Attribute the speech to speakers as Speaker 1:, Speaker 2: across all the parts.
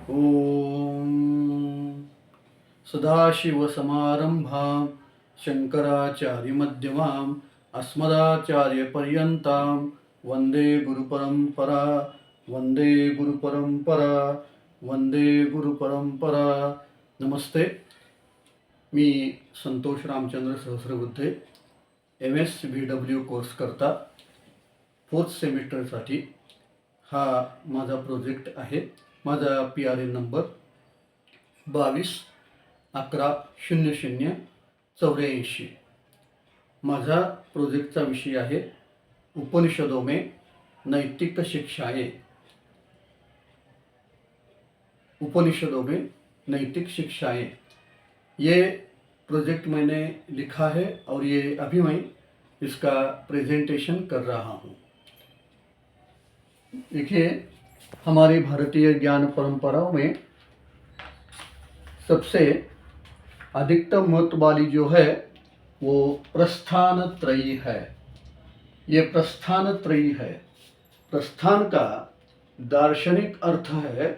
Speaker 1: ओम सदाशिवसमारंभां शंकराचार्यमध्यमाम् अस्मदाचार्यपर्यन्तां वंदे गुरुपरंपरा वंदे गुरुपरंपरा वंदे गुरुपरंपरा। नमस्ते, मी संतोष Ramchandra Sahasrabuddhe, MSBW course करता 4th सेमिस्टरसाठी हा माझा प्रोजेक्ट आहे। माझा PRN नंबर 22-11-00-84। माझा प्रोजेक्टचा विषय आहे उपनिषदों में नैतिक शिक्षाएं। उपनिषदों में नैतिक शिक्षाएं, ये प्रोजेक्ट मैंने लिखा है और ये अभी मैं इसका प्रेजेंटेशन कर रहा हूँ। देखिए, हमारी भारतीय ज्ञान परंपराओं में सबसे अधिकतम महत्व वाली जो है वो प्रस्थान त्रयी है। ये प्रस्थान त्रयी है। प्रस्थान का दार्शनिक अर्थ है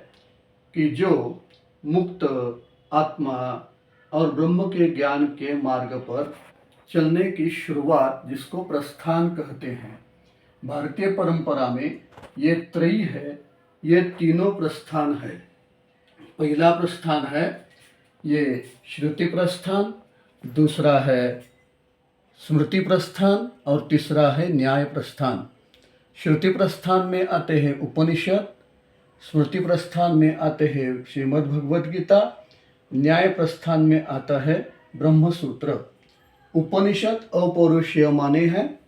Speaker 1: कि जो मुक्त आत्मा और ब्रह्म के ज्ञान के मार्ग पर चलने की शुरुआत, जिसको प्रस्थान कहते हैं। भारतीय परंपरा में ये त्रयी है, ये तीनों प्रस्थान है। पहला प्रस्थान है ये श्रुति प्रस्थान, दूसरा है स्मृति प्रस्थान और तीसरा है न्याय प्रस्थान। श्रुति प्रस्थान में आते हैं उपनिषद, स्मृति प्रस्थान में आते हैं श्रीमद् भगवद गीता, न्याय प्रस्थान में आता है ब्रह्म सूत्र। उपनिषद अपौरुषीय माने हैं।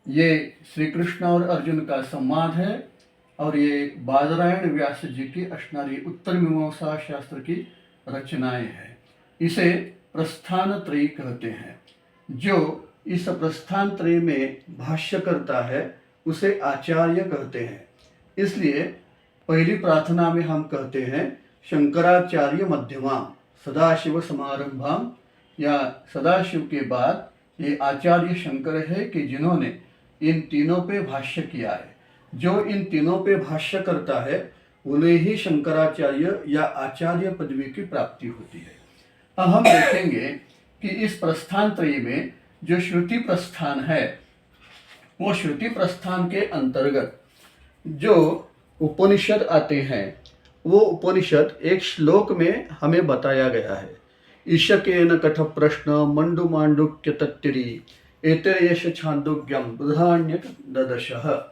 Speaker 1: ये श्री कृष्ण और अर्जुन का संवाद है और ये बादरायण व्यास जी की अष्टारी उत्तर मीमांसा शास्त्र की रचनाएं हैं। इसे प्रस्थान त्रयी कहते हैं। जो इस प्रस्थान त्रयी में भाष्य करता है उसे आचार्य कहते हैं। इसलिए पहली प्रार्थना में हम कहते हैं शंकराचार्य मध्यमाम सदाशिव समारंभाम, या सदाशिव के बाद ये आचार्य शंकर है कि जिन्होंने इन तीनों पे भाष्य किया है। जो इन तीनों पे भाष्य करता है उन्हें ही शंकराचार्य या आचार्य पदवी की प्राप्ति होती है। अब हम देखेंगे कि इस प्रस्थान त्रयी में जो श्रुति प्रस्थान है, वो श्रुति प्रस्थान के अंतर्गत जो उपनिषद आते हैं, वो उपनिषद एक श्लोक में हमें बताया गया है। ईशकेन कठ प्रश्न मंडु मांडुक्य तत्तिरी एतरेश छांदोग्यम बृहदारण्यक ददशः।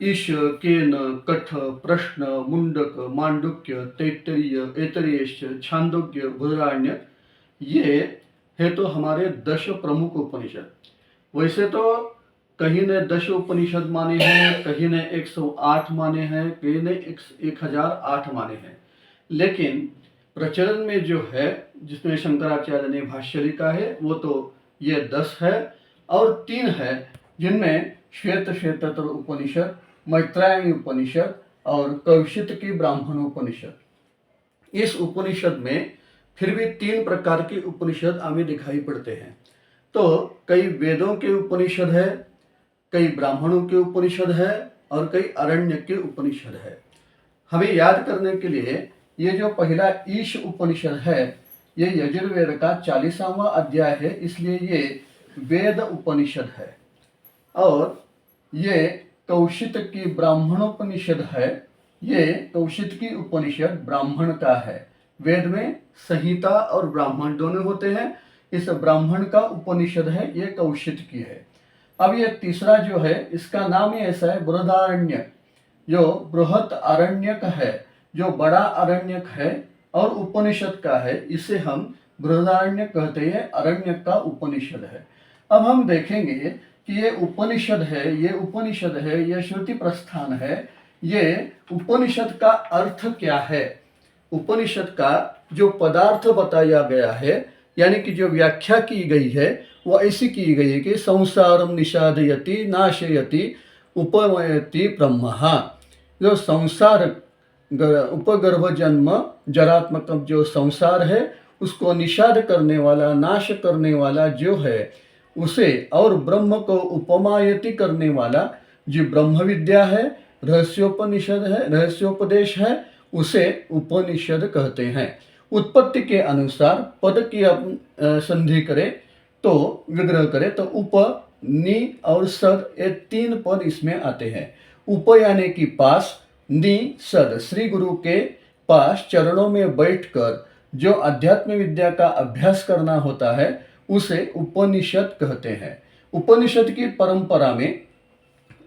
Speaker 1: ईश केन कठ प्रश्न मुंडक मांडुक्य तैत्तरीय एतरेश छांदोग्य बृहदारण्यक, ये है तो हमारे 10 प्रमुख उपनिषद। वैसे तो कहीं ने 10 उपनिषद माने हैं, कहीं ने 108 माने हैं, कहीं ने 1008 माने हैं। लेकिन प्रचलन में जो है, जिसमें शंकराचार्य ने भाष्य लिखा है, वो तो ये 10 है और 3 है जिनमें श्वेत श्वेततर उपनिषद, मैत्रायणी उपनिषद और कौशिक की ब्राह्मण उपनिषद। इस उपनिषद में फिर भी 3 प्रकार के उपनिषद हमें दिखाई पड़ते हैं। तो कई वेदों के उपनिषद है, कई ब्राह्मणों के उपनिषद है और कई अरण्य के उपनिषद है। हमें याद करने के लिए ये जो पहला ईश उपनिषद है, ये यजुर्वेद का 40वां अध्याय है, इसलिए ये वेद उपनिषद है। और ये कौशिक की ब्राह्मणोपनिषद है, ये कौशिक की उपनिषद ब्राह्मण का है। वेद में संहिता और ब्राह्मण दोनों होते हैं। इस ब्राह्मण का उपनिषद है, ये कौशिक की है। अब ये तीसरा जो है, इसका नाम ही ऐसा है बृहदारण्यक, जो बृहत अरण्यक है, जो बड़ा अरण्यक है और उपनिषद का है। इसे हम बृहदारण्यक कहते हैं, अरण्यक का उपनिषद है। अब हम देखेंगे कि ये उपनिषद है, ये उपनिषद है, ये श्रुति प्रस्थान है। ये उपनिषद का अर्थ क्या है? उपनिषद का जो पदार्थ बताया गया है, यानी कि जो व्याख्या की गई है, वो ऐसी की गई है कि संसारम निषादयति नाशयति उपमयति ब्रह्म। जो संसार उपगर्भ जन्म जरात्मक जो संसार है, उसको निषाद करने वाला, नाश करने वाला जो है उसे, और ब्रह्म को उपमायति करने वाला जो ब्रह्म विद्या है, रहस्योपनिषद है, रहस्योपदेश है, उसे उपनिषद कहते हैं। उत्पत्ति के अनुसार पद की संधि करे तो विग्रह करे तो उप, नि और सद, ये 3 पद इसमें आते हैं। उप यानी कि पास, नि सद, श्री गुरु के पास चरणों में बैठकर जो अध्यात्म विद्या का अभ्यास करना होता है उसे उपनिषद कहते हैं। उपनिषद की परंपरा में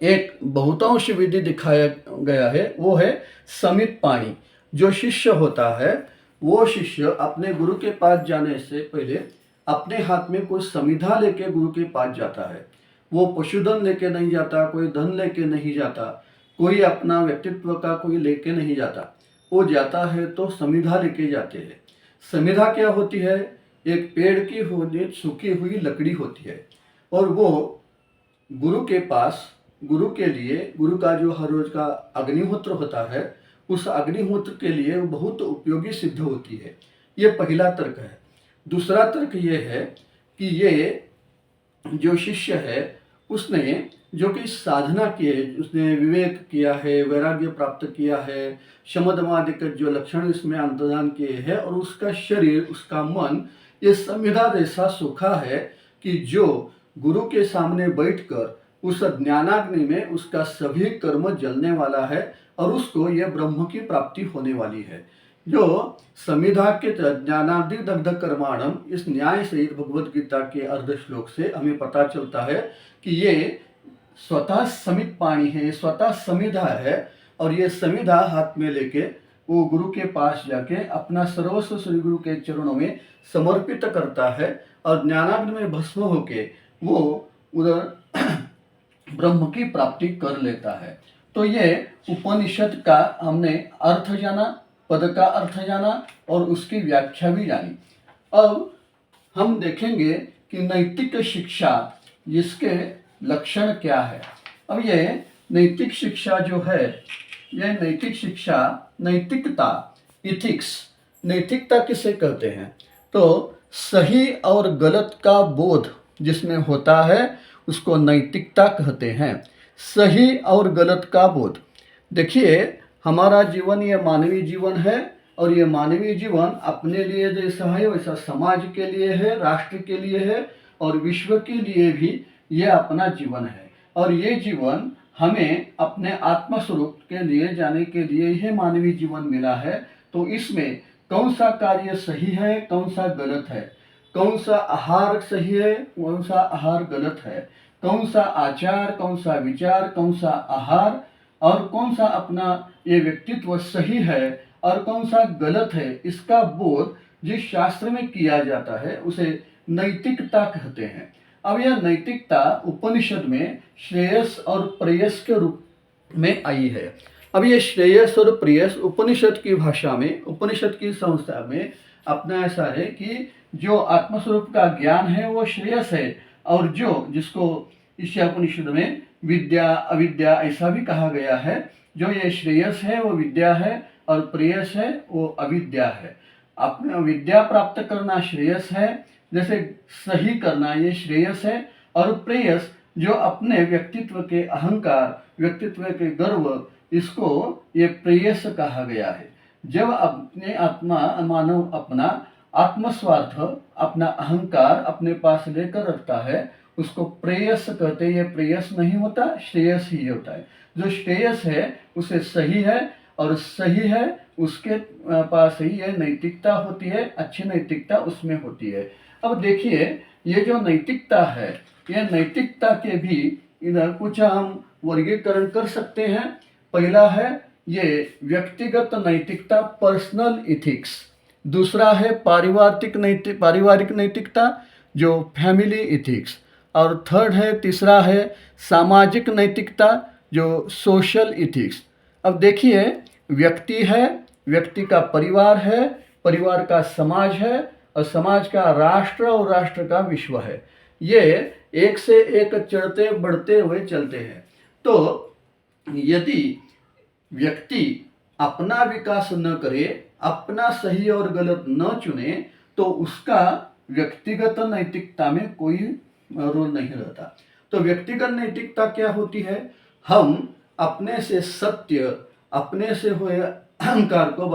Speaker 1: एक बहुतांश विधि दिखाया गया है, वो है समित पाणी। जो शिष्य होता है वो शिष्य अपने गुरु के पास जाने से पहले अपने हाथ में कोई समिधा लेके गुरु के पास जाता है। वो पशुधन लेके नहीं जाता, कोई धन लेके नहीं जाता, कोई अपना व्यक्तित्व का कोई लेके नहीं जाता। वो जाता है तो समिधा लेके जाते हैं। समिधा क्या होती है? एक पेड़ की होती सूखी हुई लकड़ी होती है और वो गुरु के पास, गुरु के लिए, गुरु का जो हर रोज का अग्निहोत्र होता है उस अग्निहोत्र के लिए बहुत उपयोगी सिद्ध होती है। ये पहला तर्क है। दूसरा तर्क ये है कि ये जो शिष्य है उसने जो कि साधना की है, उसने विवेक किया है, वैराग्य प्राप्त किया है, शमदमादिक जो लक्षण इसमें अंतर्धान किए हैं और उसका शरीर, उसका मन ये समिधा जैसा सूखा है कि जो गुरु के सामने बैठकर उस ज्ञानाग्नि में उसका सभी कर्म जलने वाला है और उसको यह ब्रह्म की प्राप्ति होने वाली है। जो समिधा के ज्ञानादि दग्ध कर्माणम, इस न्याय सहित भगवद गीता के अर्ध श्लोक से हमें पता चलता है कि ये स्वतः समित पाणी है, स्वतः समिधा है और ये समिधा हाथ में लेके वो गुरु के पास जाके अपना सर्वस्व श्री गुरु के चरणों में समर्पित करता है और ज्ञानाग्नि में भस्म होके वो उधर ब्रह्म की प्राप्ति कर लेता है। तो ये उपनिषद का हमने अर्थ जाना, पद का अर्थ जाना और उसकी व्याख्या भी जानी। अब हम देखेंगे कि नैतिक शिक्षा, जिसके लक्षण क्या है। अब ये नैतिक शिक्षा जो है, यह नैतिक शिक्षा, नैतिकता, इथिक्स, नैतिकता किसे कहते हैं? तो सही और गलत का बोध जिसमें होता है उसको नैतिकता कहते हैं। सही और गलत का बोध। देखिए, हमारा जीवन ये मानवीय जीवन है और ये मानवीय जीवन अपने लिए जैसा है वैसा समाज के लिए है, राष्ट्र के लिए है और विश्व के लिए भी ये अपना जीवन है। और ये जीवन हमें अपने आत्मस्वरूप के लिए जाने के लिए ही मानवीय जीवन मिला है। तो इसमें कौन सा कार्य सही है, कौन सा गलत है, कौन सा आहार सही है, कौन सा आहार गलत है, कौन सा आचार, कौन सा विचार, कौन सा आहार और कौन सा अपना ये व्यक्तित्व सही है और कौन सा गलत है, इसका बोध जिस शास्त्र में किया जाता है उसे नैतिकता कहते हैं। अब यह नैतिकता उपनिषद में श्रेयस और प्रेयस के रूप में आई है। अब ये श्रेयस और प्रेयस उपनिषद की भाषा में, उपनिषद की संस्था में अपना ऐसा है कि जो आत्मस्वरूप का ज्ञान है वो श्रेयस है और जो जिसको इस उपनिषद में विद्या अविद्या ऐसा भी कहा गया है, जो ये श्रेयस है वो विद्या है और प्रेयस है वो अविद्या है। अपना विद्या प्राप्त करना श्रेयस है, जैसे सही करना ये श्रेयस है और प्रेयस जो अपने व्यक्तित्व के अहंकार, व्यक्तित्व के गर्व, इसको ये प्रेयस कहा गया है। जब अपने आत्मा मानव अपना आत्मस्वार्थ, अपना अहंकार अपने पास लेकर रखता है उसको प्रेयस कहते हैं। ये प्रेयस नहीं होता, श्रेयस ही होता है। जो श्रेयस है उसे सही है और सही है उसके पास ही ये नैतिकता होती है, अच्छी नैतिकता उसमें होती है। अब देखिए, ये जो नैतिकता है, ये नैतिकता के भी इधर कुछ हम वर्गीकरण कर सकते हैं। पहला है ये व्यक्तिगत नैतिकता, पर्सनल इथिक्स। दूसरा है पारिवारिक नैतिकता, जो फैमिली इथिक्स। और थर्ड है, तीसरा है सामाजिक नैतिकता, जो सोशल इथिक्स। अब देखिए, व्यक्ति है, व्यक्ति का परिवार है, परिवार का समाज है और समाज का राष्ट्र और राष्ट्र का विश्व है। ये एक से एक चढ़ते बढ़ते हुए चलते हैं। तो यदि व्यक्ति अपना विकास न करे, अपना सही और गलत न चुने, तो उसका व्यक्तिगत नैतिकता में कोई रोल नहीं रहता। तो व्यक्तिगत नैतिकता क्या होती है? हम अपने से सत्य, अपने से हुए अहंकार को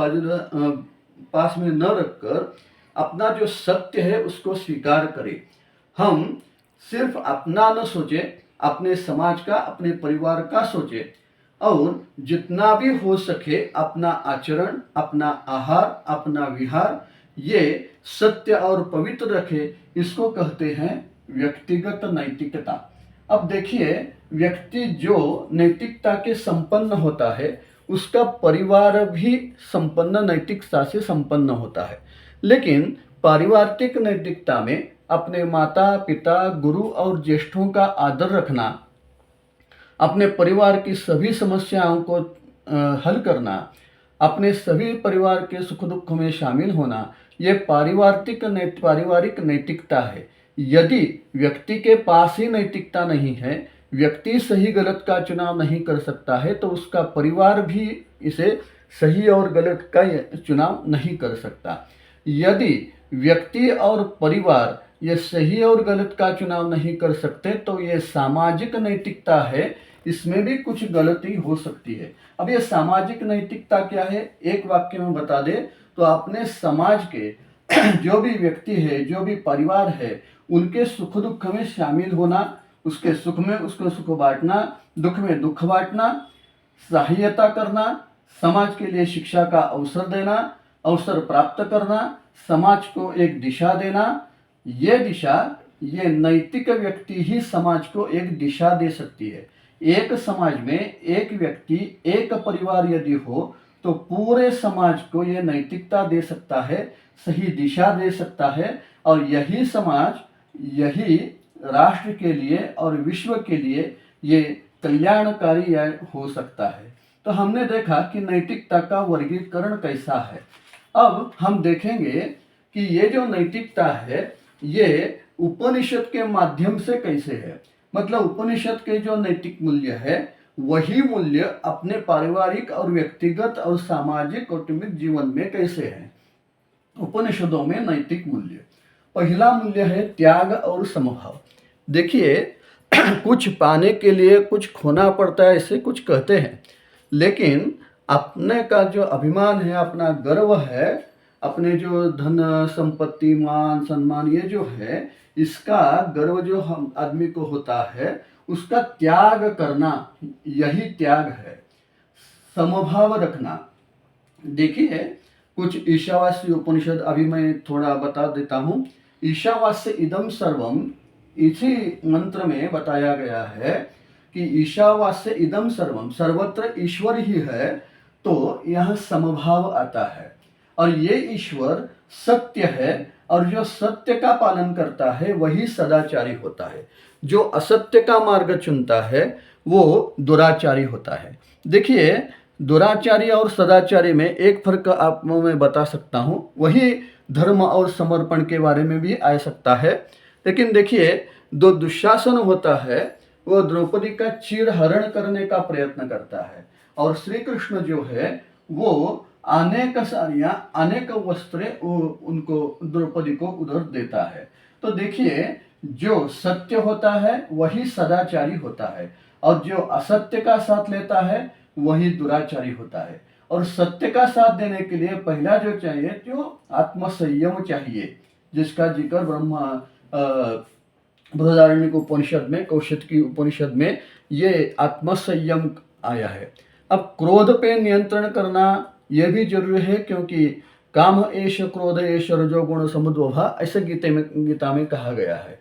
Speaker 1: पास में न रखकर अपना जो सत्य है उसको स्वीकार करें। हम सिर्फ अपना न सोचे, अपने समाज का, अपने परिवार का सोचे और जितना भी हो सके अपना आचरण, अपना आहार, अपना विहार ये सत्य और पवित्र रखे। इसको कहते हैं व्यक्तिगत नैतिकता। अब देखिए, व्यक्ति जो नैतिकता के संपन्न होता है उसका परिवार भी संपन्न नैतिकता से संपन्न होता है। लेकिन पारिवारिक नैतिकता में अपने माता पिता, गुरु और ज्येष्ठों का आदर रखना, अपने परिवार की सभी समस्याओं को हल करना, अपने सभी परिवार के सुख दुख में शामिल होना, ये पारिवारिक नैतिकता है। यदि व्यक्ति के पास ही नैतिकता नहीं है, व्यक्ति सही गलत का चुनाव नहीं कर सकता है, तो उसका परिवार भी इसे सही और गलत का चुनाव नहीं कर सकता। यदि व्यक्ति और परिवार ये सही और गलत का चुनाव नहीं कर सकते तो ये सामाजिक नैतिकता है, इसमें भी कुछ गलती हो सकती है। अब ये सामाजिक नैतिकता क्या है, एक वाक्य में बता दे तो अपने समाज के जो भी व्यक्ति है, जो भी परिवार है, उनके सुख दुख में शामिल होना, उसके सुख में उसको सुख बांटना, दुख में दुख बांटना, सहायता करना, समाज के लिए शिक्षा का अवसर देना, अवसर प्राप्त करना, समाज को एक दिशा देना। ये दिशा, ये नैतिक व्यक्ति ही समाज को एक दिशा दे सकती है। एक समाज में एक व्यक्ति, एक परिवार यदि हो तो पूरे समाज को ये नैतिकता दे सकता है, सही दिशा दे सकता है और यही समाज, यही राष्ट्र के लिए और विश्व के लिए ये कल्याणकारी हो सकता है। तो हमने देखा कि नैतिकता का वर्गीकरण कैसा है। अब हम देखेंगे कि ये जो नैतिकता है ये उपनिषद के माध्यम से कैसे है। मतलब उपनिषद के जो नैतिक मूल्य है वही मूल्य अपने पारिवारिक और व्यक्तिगत और सामाजिक कौटुंबिक जीवन में कैसे है। उपनिषदों में नैतिक मूल्य, पहला मूल्य है त्याग और समभाव। देखिए, कुछ पाने के लिए कुछ खोना पड़ता है, ऐसे कुछ कहते हैं, लेकिन अपने का जो अभिमान है, अपना गर्व है, अपने जो धन संपत्ति मान सम्मान ये जो है, इसका गर्व जो हम आदमी को होता है उसका त्याग करना, यही त्याग है। समभाव रखना। देखिए, कुछ ईशावास्य उपनिषद अभी मैं थोड़ा बता देता हूँ। ईशावास्य इदम सर्वम, इसी मंत्र में बताया गया है कि ईशावास्य इदम सर्वम, सर्वत्र ईश्वर ही है, तो यह समभाव आता है। और ये ईश्वर सत्य है और जो सत्य का पालन करता है वही सदाचारी होता है। जो असत्य का मार्ग चुनता है वो दुराचारी होता है। देखिए, दुराचारी और सदाचारी में एक फर्क आपको मैं बता सकता हूँ, वही धर्म और समर्पण के बारे में भी आ सकता है। लेकिन देखिए, जो दुशासन होता है वो द्रौपदी का चीरहरण करने का प्रयत्न करता है और श्री कृष्ण जो है वो अनेक साड़ियाँ, अनेक वस्त्रें उनको द्रौपदी को उधर देता है। तो देखिए, जो सत्य होता है वही सदाचारी होता है और जो असत्य का साथ लेता है वही दुराचारी होता है। और सत्य का साथ देने के लिए पहला जो चाहिए, जो आत्मसंयम चाहिए, जिसका जिक्र बृहदारण्यक उपनिषद में, कौशिकी उपनिषद में ये आत्मसंयम आया है। अब क्रोध पे नियंत्रण करना यह भी जरूरी है, क्योंकि काम एष क्रोध एष रजोगुण समुद्भव, ऐसे गीता में कहा गया है।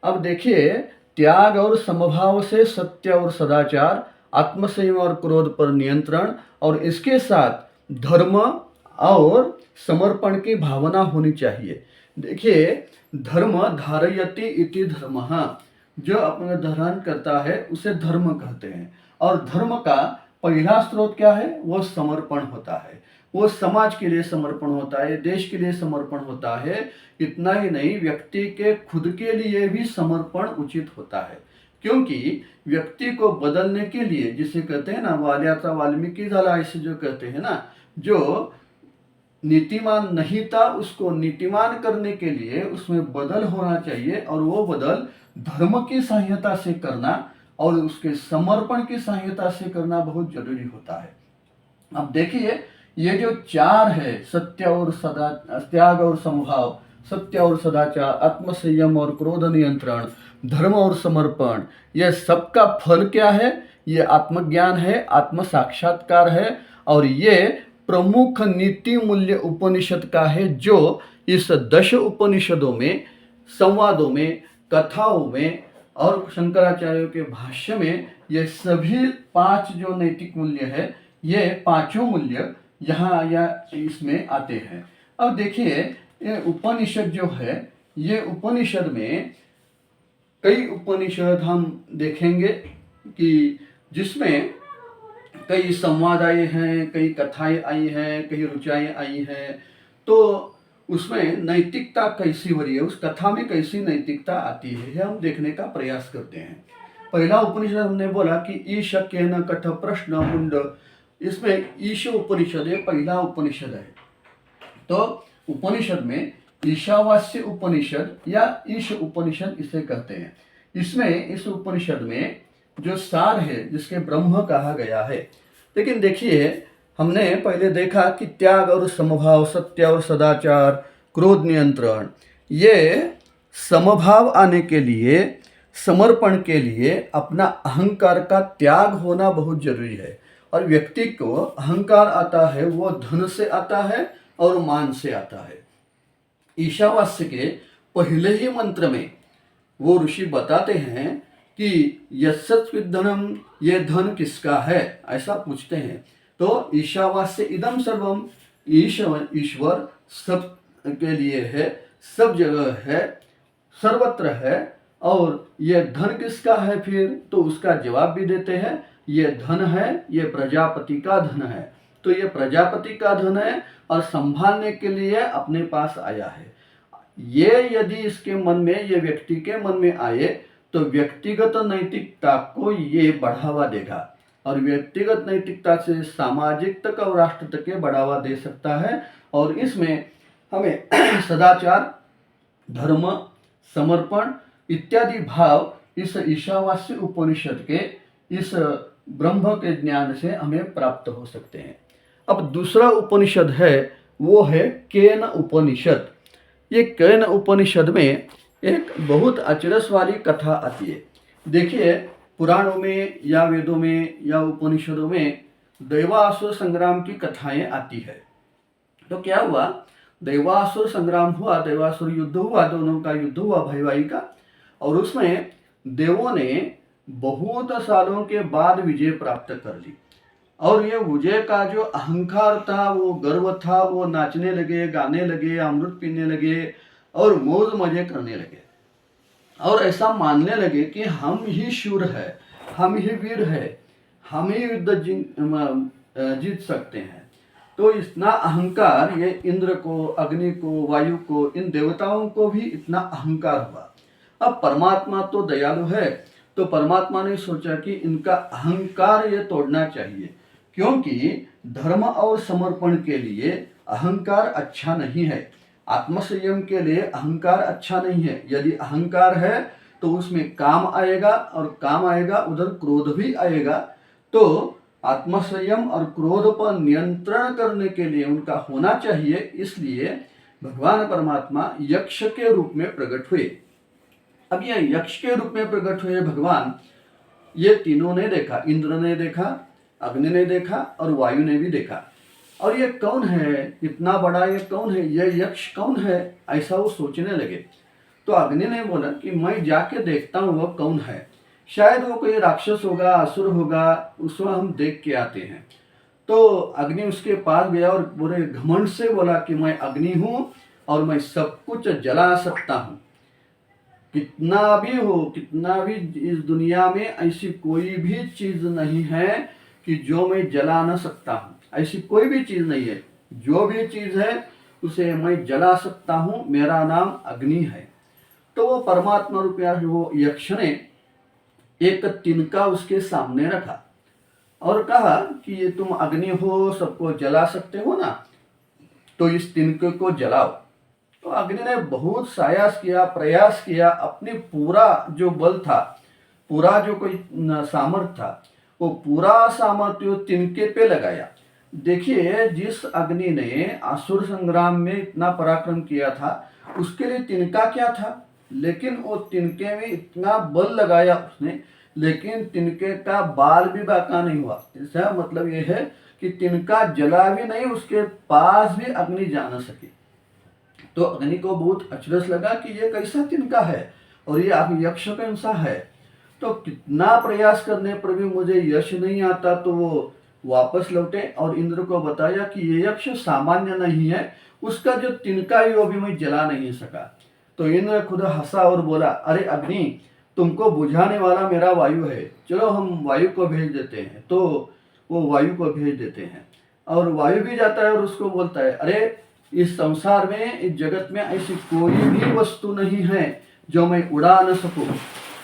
Speaker 1: अब देखिए, त्याग और समभाव से सत्य और सदाचार, आत्मसंयम और क्रोध पर नियंत्रण, और इसके साथ धर्म और समर्पण की भावना होनी चाहिए। देखिए, धर्म धारयति इति धर्मः, जो अपना धारण करता है उसे धर्म कहते हैं। और धर्म का पहला स्रोत क्या है, वो समर्पण होता है। वो समाज के लिए समर्पण होता है, देश के लिए समर्पण होता है। इतना ही नहीं, व्यक्ति के खुद के लिए भी समर्पण उचित होता है, क्योंकि व्यक्ति को बदलने के लिए, जिसे कहते हैं ना वाल्याचा वाल्मीकि झाला, ऐसे जो कहते हैं ना, जो नीतिमान नहीं था उसको नीतिमान करने के लिए उसमें बदल होना चाहिए, और वो बदल धर्म की सहायता से करना और उसके समर्पण की सहायता से करना बहुत जरूरी होता है। अब देखिए, ये जो चार है, सत्य और सदा, त्याग और समभाव, सत्य और सदाचार, आत्मसंयम और क्रोध नियंत्रण, धर्म और समर्पण, ये सबका फल क्या है? ये आत्मज्ञान है, आत्म साक्षात्कार है। और ये प्रमुख नीति मूल्य उपनिषद का है, जो इस 10 उपनिषदों में, संवादों में, कथाओं में और शंकराचार्यों के भाष्य में ये सभी 5 जो नैतिक मूल्य है, ये पांचों मूल्य यहाँ या इसमें आते हैं। अब देखिए, ये उपनिषद जो है, ये उपनिषद में कई उपनिषद हम देखेंगे कि जिसमें कई संवाद आए हैं, कई कथाएं आई हैं, कई ऋचाएं आई हैं। तो उसमें नैतिकता कैसी हो रही है, उस कथा में कैसी नैतिकता आती है, हम देखने का प्रयास करते हैं। पहला उपनिषद हमने बोला कि ईश के न कठ प्रश्न मुंड, इसमें ईश उपनिषद है, पहला उपनिषद है। तो उपनिषद में ईशावास्य उपनिषद या ईश उपनिषद इसे कहते हैं। इसमें, इस उपनिषद में जो सार है, जिसके ब्रह्म कहा गया है। लेकिन देखिए, हमने पहले देखा कि त्याग और समभाव, सत्य और सदाचार, क्रोध नियंत्रण, ये समभाव आने के लिए, समर्पण के लिए अपना अहंकार का त्याग होना बहुत जरूरी है। और व्यक्ति को अहंकार आता है, वो धन से आता है और मान से आता है। ईशावास्य के पहले ही मंत्र में वो ऋषि बताते हैं कि यस्सत्विद्धनम, ये धन किसका है, ऐसा पूछते हैं। तो ईशावास्य इदम सर्वम, ईश्वर सब के लिए है, सब जगह है, सर्वत्र है। और ये धन किसका है फिर? तो उसका जवाब भी देते हैं, ये धन है, ये प्रजापति का धन है। तो ये प्रजापति का धन है और संभालने के लिए अपने पास आया है। ये यदि इसके मन में, ये व्यक्ति के मन में आए, तो व्यक्तिगत नैतिकता को ये बढ़ावा देगा और व्यक्तिगत नैतिकता से सामाजिक तक और राष्ट्र तक के बढ़ावा दे सकता है। और इसमें हमें सदाचार, धर्म, समर्पण इत्यादि भाव इस ईशावास्य उपनिषद के, इस ब्रह्म के ज्ञान से हमें प्राप्त हो सकते हैं। अब दूसरा उपनिषद है, वो है केन उपनिषद। ये केन उपनिषद में एक बहुत अचरज वाली कथा आती है। देखिए, पुराणों में या वेदों में या उपनिषदों में दैवासुर संग्राम की कथाएं आती है। तो क्या हुआ, दैवासुर संग्राम हुआ, दैवासुर युद्ध हुआ, दोनों का युद्ध हुआ भाई भाई का। और उसमें देवों ने बहुत सालों के बाद विजय प्राप्त कर ली। और ये विजय का जो अहंकार था, वो गर्व था, वो नाचने लगे, गाने लगे, अमृत पीने लगे और मौज मजे करने लगे। और ऐसा मानने लगे कि हम ही शूर है, हम ही वीर है, हम ही युद्ध जीत सकते हैं। तो इतना अहंकार, ये इंद्र को, अग्नि को, वायु को, इन देवताओं को भी इतना अहंकार हुआ। अब परमात्मा तो दयालु है, तो परमात्मा ने सोचा कि इनका अहंकार ये तोड़ना चाहिए, क्योंकि धर्म और समर्पण के लिए अहंकार अच्छा नहीं है, आत्मसंयम के लिए अहंकार अच्छा नहीं है। यदि अहंकार है तो उसमें काम आएगा, और काम आएगा उधर क्रोध भी आएगा। तो आत्मसंयम और क्रोध पर नियंत्रण करने के लिए उनका होना चाहिए। इसलिए भगवान परमात्मा यक्ष के रूप में प्रकट हुए। अब ये यक्ष के रूप में प्रकट हुए भगवान, ये तीनों ने देखा, इंद्र ने देखा, अग्नि ने देखा और वायु ने भी देखा। और ये कौन है, इतना बड़ा ये कौन है, ये यक्ष कौन है, ऐसा वो सोचने लगे। तो अग्नि ने बोला कि मैं जाके देखता हूँ वो कौन है, शायद वो कोई राक्षस होगा, असुर होगा, उसको हम देख के आते हैं। तो अग्नि उसके पास गया और पूरे घमंड से बोला कि मैं अग्नि हूँ और मैं सब कुछ जला सकता हूँ। कितना भी हो, कितना भी, इस दुनिया में ऐसी कोई भी चीज नहीं है कि जो मैं जला न सकता हूँ। ऐसी कोई भी चीज नहीं है, जो भी चीज है उसे मैं जला सकता हूँ, मेरा नाम अग्नि है। तो वो परमात्मा रूपया वो यक्ष ने एक तिनका उसके सामने रखा और कहा कि ये तुम अग्नि हो, सबको जला सकते हो ना, तो इस तिनके को जलाओ। तो अग्नि ने बहुत सायास किया, प्रयास किया, अपने पूरा जो बल था, पूरा जो कोई सामर्थ्य था, वो पूरा सामर्थ्य तिनके पे लगाया। देखिए, जिस अग्नि ने असुर संग्राम में इतना पराक्रम किया था, उसके लिए तिनका क्या था, लेकिन वो तिनके में इतना बल लगाया उसने, लेकिन तिनके का बाल भी बांका नहीं हुआ। इसका मतलब ये है कि तिनका जला भी नहीं, उसके पास भी अग्नि जा न सकी। तो अग्नि को बहुत अचरज लगा कि ये कैसा तिनका है और ये आप यक्ष का इंसा है। तो कितना प्रयास करने पर भी मुझे यश नहीं आता, तो वो वापस लौटे और इंद्र को बताया कि ये यक्ष सामान्य नहीं है, उसका जो तिनका है वो भी मैं जला नहीं सका। तो इंद्र खुद हंसा और बोला, अरे अग्नि, तुमको बुझाने वाला मेरा वायु है, चलो हम वायु को भेज देते हैं। तो वो वायु को भेज देते हैं और वायु भी जाता है और उसको बोलता है, अरे इस संसार में, इस जगत में ऐसी कोई भी वस्तु नहीं है जो मैं उड़ा न सकूं,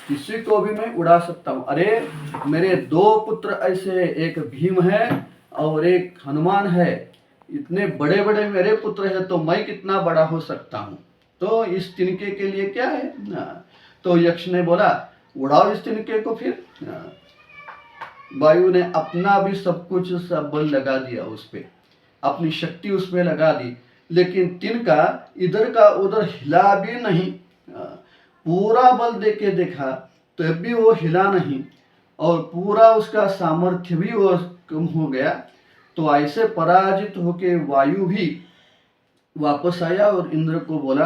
Speaker 1: किसी को भी मैं उड़ा सकता हूँ। अरे मेरे दो पुत्र ऐसे, एक भीम है और एक हनुमान है, इतने बड़े बड़े मेरे पुत्र हैं, तो मैं कितना बड़ा हो सकता हूँ। तो इस तिनके के लिए क्या है ना। तो यक्ष ने बोला, उड़ाओ इस तिनके को। फिर वायु ने अपना भी सब कुछ, सब बल लगा दिया उस पे, अपनी शक्ति उसमें लगा दी, लेकिन तिनका इधर का उधर हिला भी नहीं। पूरा बल दे के देखा तो भी वो हिला नहीं और पूरा उसका सामर्थ्य भी वो कम हो गया। तो ऐसे पराजित होके वायु भी वापस आया और इंद्र को बोला,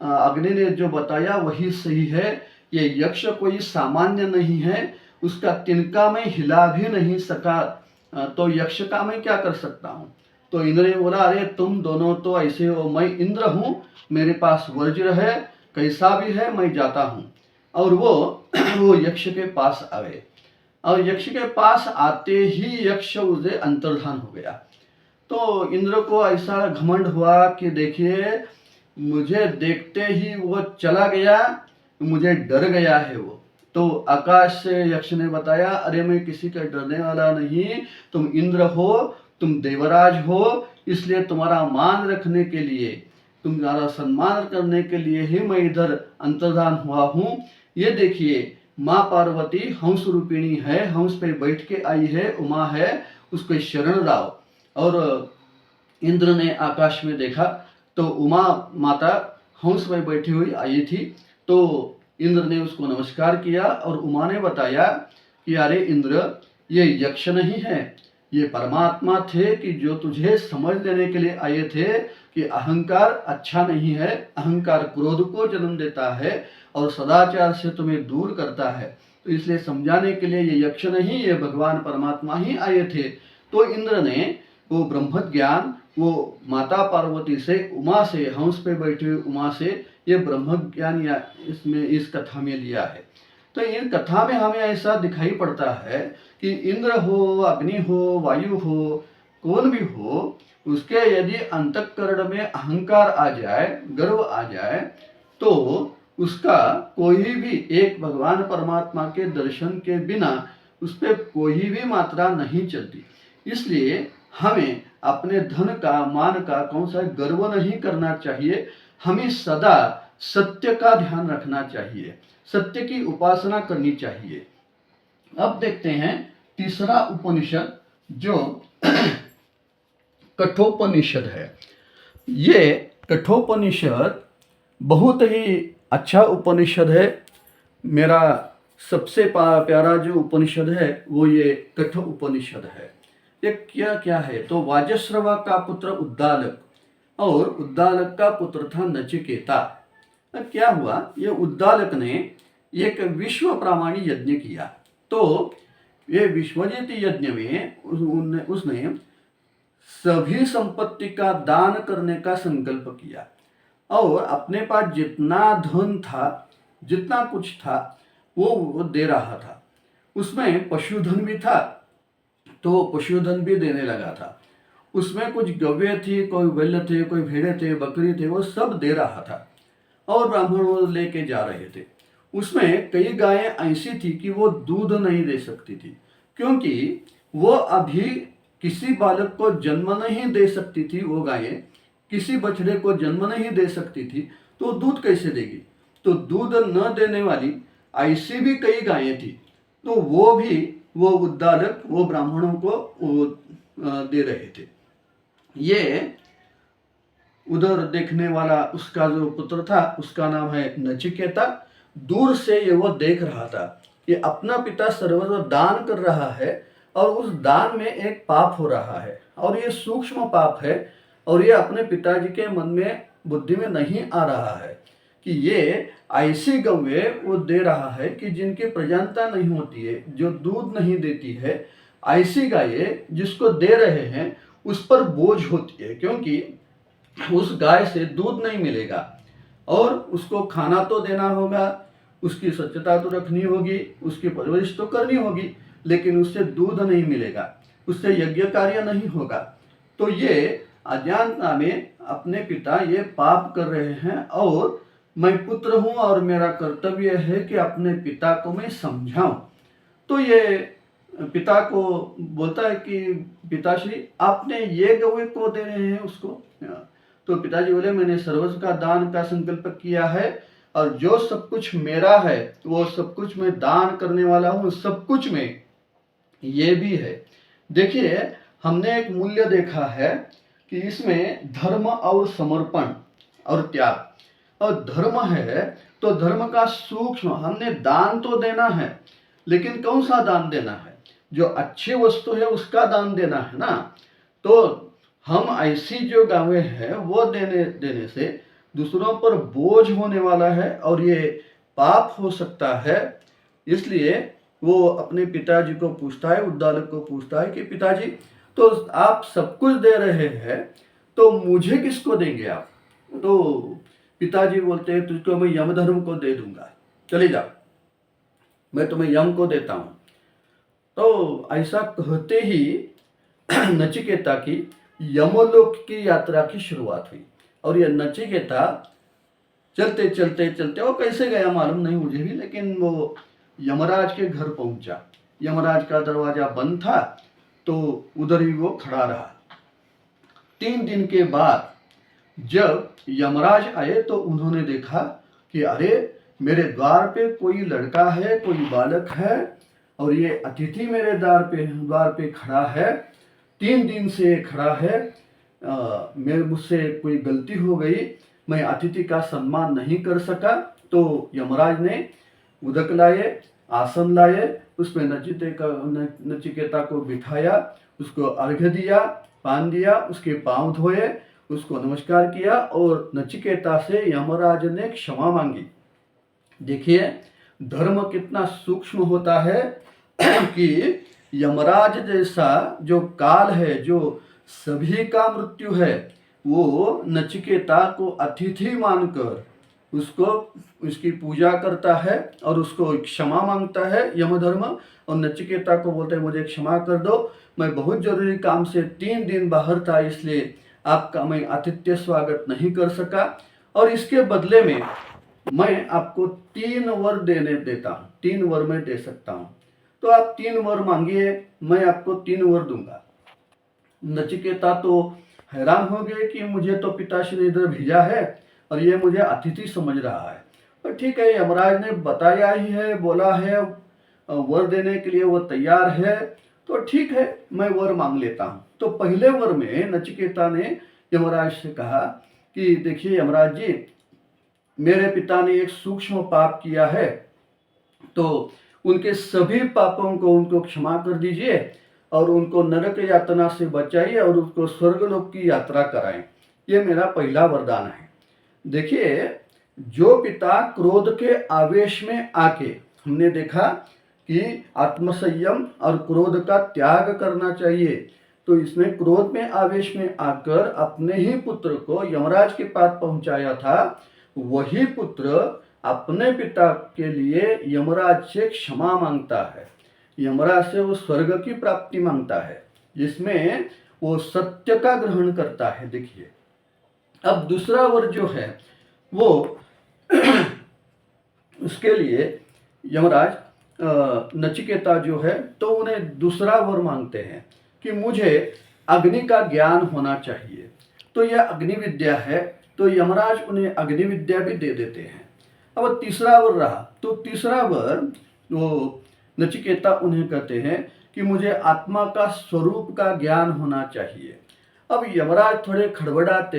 Speaker 1: अग्नि ने जो बताया वही सही है, ये यक्ष कोई सामान्य नहीं है, उसका तिनका मैं हिला भी नहीं सका, तो यक्ष का मैं क्या कर सकता हूँ। तो इंद्र ने बोला, अरे तुम दोनों तो ऐसे हो, मैं इंद्र हूँ, मेरे पास वज्र है, कैसा भी है मैं जाता हूँ। और वो यक्ष के पास आए और यक्ष के पास आते ही यक्ष उसे अंतर्धान हो गया। तो इंद्र को ऐसा घमंड हुआ कि देखिए, मुझे देखते ही वो चला गया, मुझे डर गया है वो। तो आकाश से यक्ष ने बताया, अरे मैं किसी का डरने वाला नहीं, तुम इंद्र हो, तुम देवराज हो, इसलिए तुम्हारा मान रखने के लिए, तुम्हारा सम्मान करने के लिए ही मैं इधर अंतर्धान हुआ हूँ। ये देखिए, माँ पार्वती हंस रूपिणी है, हंस पे बैठ के आई है, उमा है, उसको शरण लाओ। और इंद्र ने आकाश में देखा तो उमा माता हंस में बैठी हुई आई थी। तो इंद्र ने उसको नमस्कार किया और उमा ने बताया कि अरे इंद्र, ये यक्ष नहीं है, ये परमात्मा थे कि जो तुझे समझ लेने के लिए आए थे कि अहंकार अच्छा नहीं है, अहंकार क्रोध को जन्म देता है और सदाचार से तुम्हें दूर करता है। तो इसलिए समझाने के लिए ये यक्ष नहीं, ये भगवान परमात्मा ही आए थे। तो इंद्र ने वो ब्रह्म ज्ञान, वो माता पार्वती से, उमा से, हंस पे बैठी हुई उमा से ये ब्रह्म ज्ञान या इसमें इस कथा में लिया है। तो इन कथा में हमें ऐसा दिखाई पड़ता है कि इंद्र हो, अग्नि हो, वायु हो, कौन भी हो, उसके यदि अंतःकरण में अहंकार आ जाए, गर्व आ जाए, तो उसका कोई भी एक भगवान परमात्मा के दर्शन के बिना उस पर कोई भी मात्रा नहीं चलती। इसलिए हमें अपने धन का, मान का कौन सा गर्व नहीं करना चाहिए, हमें सदा सत्य का ध्यान रखना चाहिए, सत्य की उपासना करनी चाहिए। अब देखते हैं तीसरा उपनिषद जो कठोपनिषद है। ये कठोपनिषद बहुत ही अच्छा उपनिषद है। मेरा सबसे प्यारा जो उपनिषद है वो ये कठो उपनिषद है। ये क्या क्या है, तो वाजश्रवा का पुत्र उद्दालक और उद्दालक का पुत्र था नचिकेता। अब क्या हुआ, ये उद्दालक ने एक विश्व प्रामाणी यज्ञ किया। तो ये विश्वजित यज्ञ में उसने सभी संपत्ति का दान करने का संकल्प किया और अपने पास जितना धन था, जितना कुछ था, वो दे रहा था। उसमें पशुधन भी था, तो पशुधन भी देने लगा था। उसमें कुछ गव्य थी, कोई बैल थे, कोई भेड़े थे, बकरी थे, वो सब दे रहा था और ब्राह्मण वो लेके जा रहे थे। उसमें कई गायें ऐसी थी कि वो दूध नहीं दे सकती थी, क्योंकि वो अभी किसी बालक को जन्म नहीं दे सकती थी। वो गायें किसी बछड़े को जन्म नहीं दे सकती थी, तो दूध कैसे देगी। तो दूध न देने वाली ऐसी भी कई गायें थी। तो वो भी, वो उद्दालक वो ब्राह्मणों को वो दे रहे थे। ये उधर देखने वाला उसका जो पुत्र था उसका नाम है नचिकेता। दूर से ये वो देख रहा था कि अपना पिता सर्वस्व दान कर रहा है और उस दान में एक पाप हो रहा है और ये सूक्ष्म पाप है और ये अपने पिताजी के मन में बुद्धि में नहीं आ रहा है कि ये ऐसी गौवे वो दे रहा है कि जिनकी प्रजनता नहीं होती है, जो दूध नहीं देती है, ऐसी गायें जिसको दे रहे हैं उस पर बोझ होती है, क्योंकि उस गाय से दूध नहीं मिलेगा और उसको खाना तो देना होगा, उसकी स्वच्छता तो रखनी होगी, उसकी परवरिश तो करनी होगी, लेकिन उससे दूध नहीं मिलेगा, उससे यज्ञ कार्य नहीं होगा। तो ये अज्ञानता में अपने पिता ये पाप कर रहे हैं और मैं पुत्र हूँ और मेरा कर्तव्य है कि अपने पिता को मैं समझाऊं। तो ये पिता को बोलता है कि पिताश्री आपने ये गौवे को दे रहे हैं उसको। तो पिताजी बोले मैंने सर्वस्व का दान का संकल्प किया है और जो सब कुछ मेरा है वो सब कुछ मैं दान करने वाला हूँ, सब कुछ में ये भी है। देखिए हमने एक मूल्य देखा है कि इसमें धर्म और समर्पण और त्याग। और धर्म है तो धर्म का सूक्ष्म, हमने दान तो देना है लेकिन कौन सा दान देना है, जो अच्छी वस्तु है उसका दान देना है ना। तो हम ऐसी जो गावें हैं वो देने से दूसरों पर बोझ होने वाला है और ये पाप हो सकता है। इसलिए वो अपने पिताजी को पूछता है, उद्दालक को पूछता है कि पिताजी तो आप सब कुछ दे रहे हैं तो मुझे किसको देंगे आप। तो पिताजी बोलते हैं तुझको मैं यमधर्म को दे दूंगा, चले जाओ, मैं तुम्हें यम को देता हूं। तो ऐसा कहते ही नचिकेता की यमलोक की यात्रा की शुरुआत हुई। और यह नचिकेता चलते चलते चलते, वो कैसे गया मालूम नहीं मुझे भी, लेकिन वो यमराज के घर पहुंचा। यमराज का दरवाजा बंद था तो उधर ही वो खड़ा रहा। 3 दिन के बाद जब यमराज आए तो उन्होंने देखा कि अरे मेरे द्वार पे कोई लड़का है, कोई बालक है और ये अतिथि मेरे द्वार पे खड़ा है, 3 दिन से खड़ा है। मेरे मुझसे कोई गलती हो गई, मैं अतिथि का सम्मान नहीं कर सका। तो यमराज ने उदक लाए, आसन लाए, उसमें नचिकेता को बिठाया, उसको अर्घ्य दिया, पान दिया, उसके पांव धोए, उसको नमस्कार किया और नचिकेता से यमराज ने क्षमा मांगी। देखिए धर्म कितना सूक्ष्म होता है कि यमराज जैसा जो काल है, जो सभी का मृत्यु है, वो नचिकेता को अतिथि मानकर उसको उसकी पूजा करता है और उसको क्षमा मांगता है यमधर्म। और नचिकेता को बोलते हैं मुझे क्षमा कर दो, मैं बहुत जरूरी काम से 3 दिन बाहर था, इसलिए आपका मैं आतिथ्य स्वागत नहीं कर सका और इसके बदले में मैं आपको 3 वर देता हूँ, 3 वर मैं दे सकता हूँ। तो आप 3 वर मांगिए, मैं आपको 3 वर दूंगा। नचिकेता तो हैरान हो गए कि मुझे तो पिताश्री ने इधर भेजा है और ये मुझे अतिथि समझ रहा है। पर ठीक है, यमराज ने बताया ही है, बोला है, वर देने के लिए वो तैयार है, तो ठीक है मैं वर मांग लेता हूँ। तो पहले वर में नचिकेता ने यमराज से कहा कि देखिए यमराज जी, मेरे पिता ने एक सूक्ष्म पाप किया है, तो उनके सभी पापों को उनको क्षमा कर दीजिए और उनको नरक यातना से बचाइए और उसको स्वर्गलोक की यात्रा कराएं। ये मेरा पहला वरदान है। देखिए जो पिता क्रोध के आवेश में आके, हमने देखा कि आत्मसंयम और क्रोध का त्याग करना चाहिए, तो इसने क्रोध में आवेश में आकर अपने ही पुत्र को यमराज के पास पहुंचाया था। वही पुत्र अपने पिता के लिए यमराज से क्षमा मांगता है, यमराज से वो स्वर्ग की प्राप्ति मांगता है, जिसमें वो सत्य का ग्रहण करता है। देखिए अब दूसरा वर जो है वो उसके लिए यमराज नचिकेता जो है तो उन्हें दूसरा वर मांगते हैं कि मुझे अग्नि का ज्ञान होना चाहिए। तो यह अग्नि विद्या है, तो यमराज उन्हें अग्नि विद्या भी दे देते हैं। अब तीसरा वर रहा, तो तीसरा वर वो नचिकेता उन्हें कहते हैं कि मुझे आत्मा का स्वरूप का ज्ञान होना चाहिए। अब यमराज थोड़े हड़बड़ाते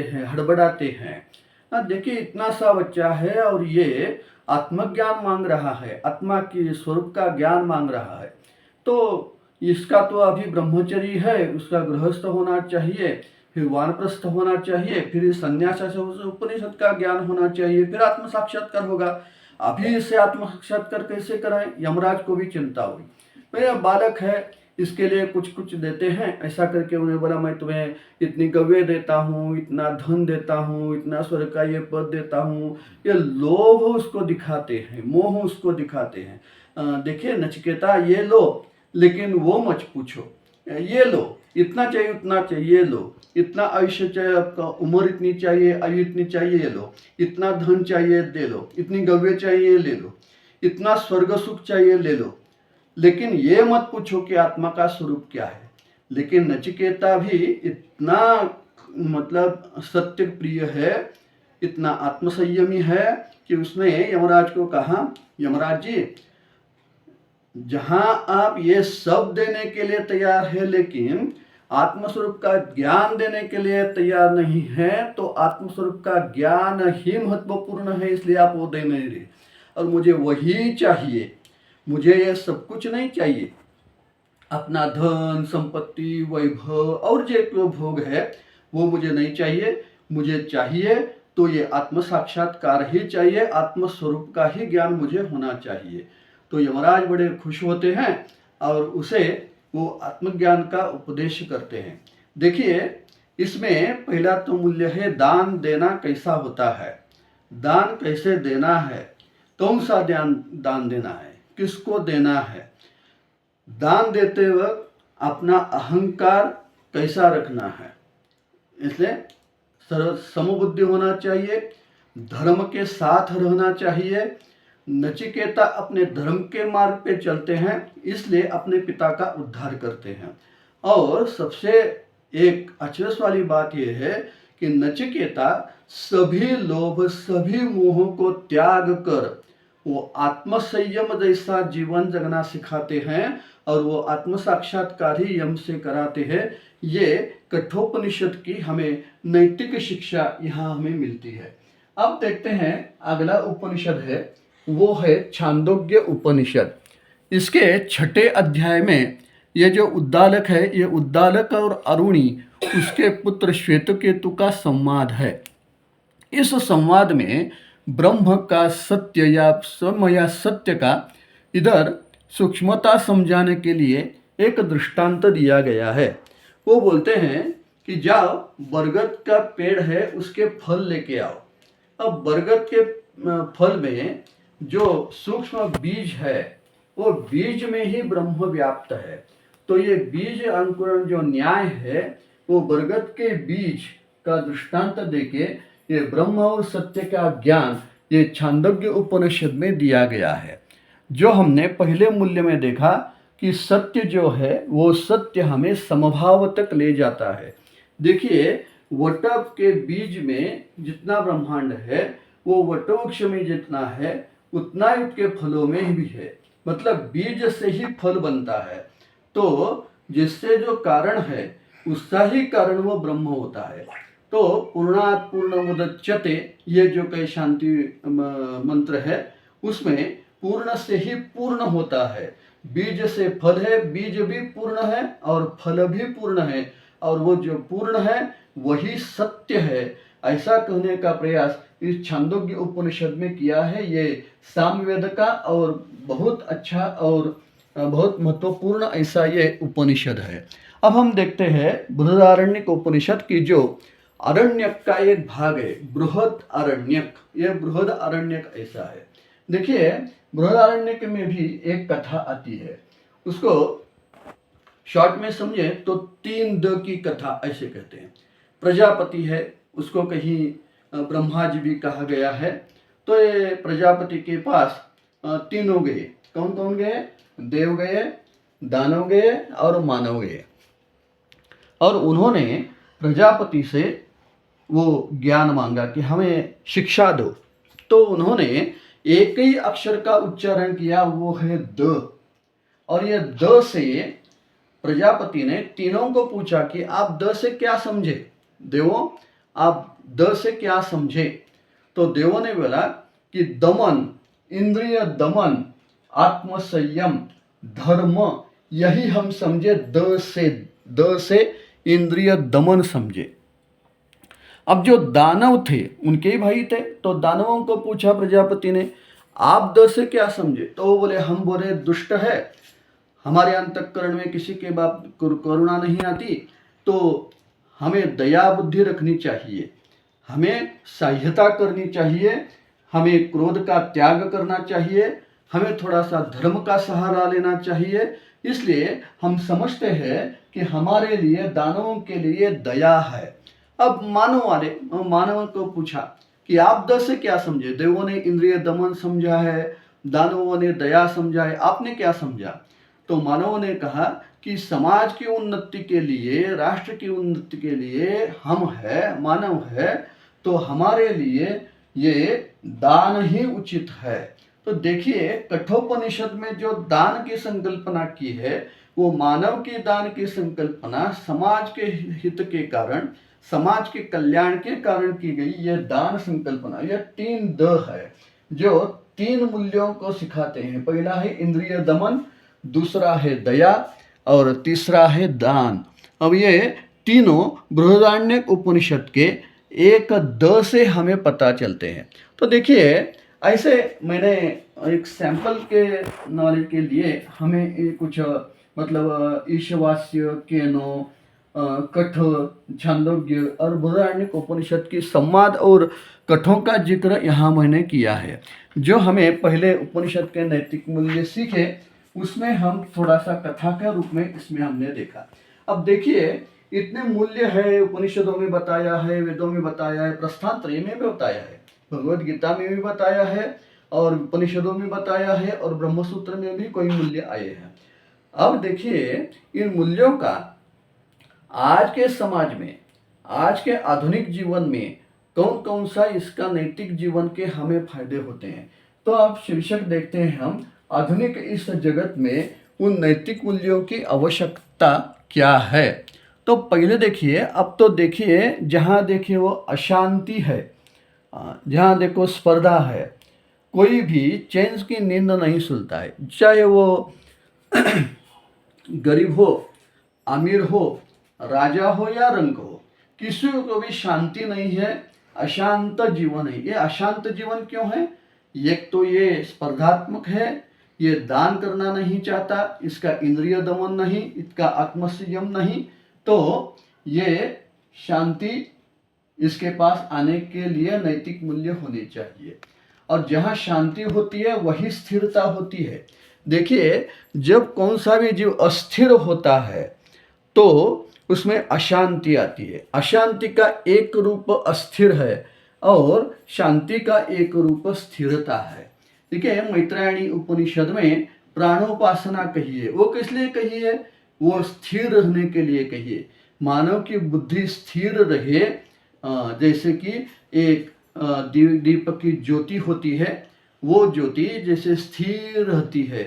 Speaker 1: हैं। देखिए, इतना सा बच्चा है और ये आत्मज्ञान मांग रहा है, आत्मा के स्वरूप का ज्ञान मांग रहा है। तो इसका तो अभी ब्रह्मचर्य है, उसका गृहस्थ होना चाहिए, फिर वानप्रस्थ होना चाहिए, फिर संन्यास से उपनिषद का ज्ञान होना चाहिए, फिर आत्म साक्षात्कार होगा। अभी इससे आत्म साक्षात्कार कैसे कराएं? यमराज को भी चिंता हुई। मेरा बालक है, इसके लिए कुछ कुछ देते हैं। ऐसा करके उन्हें बोला, मैं तुम्हें इतनी गव्य देता हूँ, इतना धन देता हूँ, इतना स्वर्ग का ये पद देता हूँ। ये लोभ उसको दिखाते हैं, मोह उसको दिखाते हैं। देखिए नचिकेता, ये लो, लेकिन वो मत पूछो। ये लो, इतना चाहिए उतना चाहिए, लो, इतना आयुष्य चाहिए, आपका उम्र इतनी चाहिए, आयु इतनी चाहिए, लो, इतना धन चाहिए दे लो, इतनी गव्य चाहिए ले लो, इतना स्वर्ग सुख चाहिए ले लो, लेकिन ये मत पूछो कि आत्मा का स्वरूप क्या है। लेकिन नचिकेता भी इतना मतलब सत्य प्रिय है, इतना आत्मसंयमी है कि उसने यमराज को कहा, यमराज जी, जहां आप ये सब देने के लिए तैयार है, लेकिन आत्मस्वरूप का ज्ञान देने के लिए तैयार नहीं है, तो आत्मस्वरूप का ज्ञान ही महत्वपूर्ण है, इसलिए आप वो दे नहीं रहे, और मुझे वही चाहिए। मुझे ये सब कुछ नहीं चाहिए, अपना धन संपत्ति वैभव और जो भोग है वो मुझे नहीं चाहिए। मुझे चाहिए तो ये आत्म साक्षात्कार ही चाहिए, आत्मस्वरूप का ही ज्ञान मुझे होना चाहिए। तो यमराज बड़े खुश होते हैं और उसे वो आत्मज्ञान का उपदेश करते हैं। देखिए, इसमें पहला तो मूल्य है दान देना कैसा होता है, दान कैसे देना है, कौन सा दान देना है, किसको देना है, दान देते वक्त अपना अहंकार कैसा रखना है। इसलिए समबुद्धि होना चाहिए, धर्म के साथ रहना चाहिए। नचिकेता अपने धर्म के मार्ग पे चलते हैं, इसलिए अपने पिता का उद्धार करते हैं। और सबसे एक अचरज वाली बात यह है कि नचिकेता सभी लोभ सभी मोह को त्याग कर वो आत्मसंयम जैसा जीवन जगना सिखाते हैं, और वो आत्म साक्षात्कार ही यम से कराते हैं। ये कठोपनिषद की हमें नैतिक शिक्षा यहाँ हमें मिलती है। अब देखते हैं अगला उपनिषद है, वो है छांदोग्य उपनिषद। इसके छठे अध्याय में ये जो उद्दालक है, ये उद्दालक और अरुणी उसके पुत्र श्वेतकेतु का संवाद है। इस संवाद में ब्रह्म का सत्य या समय या सत्य का इधर सूक्ष्मता समझाने के लिए एक दृष्टांत दिया गया है। वो बोलते हैं कि जाओ, बरगद का पेड़ है, उसके फल लेके आओ। अब बरगद के फल में जो सूक्ष्म बीज है, वो बीज में ही ब्रह्म व्याप्त है। तो ये बीज अंकुरण जो न्याय है, वो बरगद के बीज का दृष्टांत देके ये ब्रह्म और सत्य का ज्ञान ये छांदोग्य उपनिषद में दिया गया है। जो हमने पहले मूल्य में देखा कि सत्य जो है वो सत्य हमें समभाव तक ले जाता है। देखिए, वटक के बीज में जितना ब्रह्मांड है, वो वटवृक्ष में जितना है उतना ही उसके फलों में भी है। मतलब बीज से ही फल बनता है। तो जिससे जो कारण है उसका ही कारण वो ब्रह्म होता है। तो पूर्णात् पूर्णमुदच्यते, ये जो कई शांति मंत्र है, उसमें पूर्ण से ही पूर्ण होता है। बीज से फल है, बीज भी पूर्ण है और फल भी पूर्ण है, और वो जो पूर्ण है वही सत्य है। ऐसा कहने का प्रयास इस छांदोग्य उपनिषद में किया है। ये सामवेद का और बहुत अच्छा और बहुत महत्वपूर्ण ऐसा ये उपनिषद है। अब हम देखते हैं बृहदारण्यक उपनिषद की जो अरण्यक का एक भाग है, बृहद अरण्यक। ये बृहद अरण्यक ऐसा है। देखिए, बृहदारण्यक में भी एक कथा आती है, उसको शॉर्ट में समझे तो 3 द की कथा ऐसे कहते हैं। प्रजापति है, उसको कहीं ब्रह्मा जी भी कहा गया है। तो ये प्रजापति के पास तीनों गए। कौन कौन गए? देव गए, दानव गए और मानव गए। और उन्होंने प्रजापति से वो ज्ञान मांगा कि हमें शिक्षा दो। तो उन्होंने एक ही अक्षर का उच्चारण किया, वो है द। और ये द से प्रजापति ने तीनों को पूछा कि आप द से क्या समझे, देवों आप द से क्या समझे। तो देवों ने बोला कि दमन, इंद्रिय दमन, आत्मसंयम, धर्म, यही हम समझे द से इंद्रिय दमन समझे। अब जो दानव थे उनके ही भाई थे, तो दानवों को पूछा प्रजापति ने आप द से क्या समझे। तो वो बोले हम बोले दुष्ट है, हमारे अंतःकरण में किसी के बाप करुणा नहीं आती, तो हमें दया बुद्धि रखनी चाहिए, हमें सहायता करनी चाहिए, हमें क्रोध का त्याग करना चाहिए, हमें थोड़ा सा धर्म का सहारा लेना चाहिए। इसलिए हम समझते हैं कि हमारे लिए दानवों के लिए दया है। अब मानव को पूछा कि आप द से क्या समझे। देवों ने इंद्रिय दमन समझा है, दानवों ने दया समझा है, आपने क्या समझा। तो मानवों ने कहा कि समाज की उन्नति के लिए, राष्ट्र की उन्नति के लिए हम है, मानव है, तो हमारे लिए ये दान ही उचित है। तो देखिए कठोपनिषद में जो दान की संकल्पना की है वो मानव की दान की संकल्पना समाज के हित के कारण, समाज के कल्याण के कारण की गई यह दान संकल्पना। यह 3 द है जो 3 मूल्यों को सिखाते हैं। पहला है इंद्रिय दमन, दूसरा है दया और तीसरा है दान। अब ये तीनों बृहदारण्यक उपनिषद के एक द से हमें पता चलते हैं। तो देखिए ऐसे मैंने एक सैंपल के नॉलेज के लिए हमें कुछ मतलब ईशावास्य, केनो, कठ, छांदोग्य और बृहदारण्यक उपनिषद की संवाद और कठों का जिक्र यहाँ मैंने किया है। जो हमें पहले उपनिषद के नैतिक मूल्य सीखे उसमें हम थोड़ा सा कथा के रूप में इसमें हमने देखा। अब देखिए इतने मूल्य है, उपनिषदों में बताया है, वेदों में बताया है, प्रस्थान त्रय में भी बताया है, भगवद गीता में भी बताया है और उपनिषदों में बताया है और ब्रह्मसूत्र में भी कोई मूल्य आए हैं। अब देखिए इन मूल्यों का आज के समाज में, आज के आधुनिक जीवन में कौन कौन सा इसका नैतिक जीवन के हमें फायदे होते हैं। तो आप शीर्षक देखते हैं हम आधुनिक इस जगत में उन नैतिक मूल्यों की आवश्यकता क्या है। तो पहले देखिए, अब तो देखिए जहाँ देखिए वो अशांति है, जहाँ देखो स्पर्धा है, कोई भी चैन की नींद नहीं सुलता है, चाहे वो गरीब हो, अमीर हो, राजा हो या रंग हो, किसी को भी शांति नहीं है, अशांत जीवन है। ये अशांत जीवन क्यों है? एक तो ये स्पर्धात्मक है, ये दान करना नहीं चाहता, इसका इंद्रिय दमन नहीं, इसका आत्मसंयम नहीं, तो ये शांति इसके पास आने के लिए नैतिक मूल्य होने चाहिए। और जहाँ शांति होती है वही स्थिरता होती है। देखिए जब कौन सा भी जीव अस्थिर होता है तो उसमें अशांति आती है। अशांति का एक रूप अस्थिर है और शांति का एक रूप स्थिरता है। देखिए मैत्रायणी उपनिषद में प्राणोपासना कही है, वो किस लिए कही है? वो स्थिर रहने के लिए कही है। मानव की बुद्धि स्थिर रहे, जैसे कि एक दीपक की ज्योति होती है, वो ज्योति जैसे स्थिर रहती है,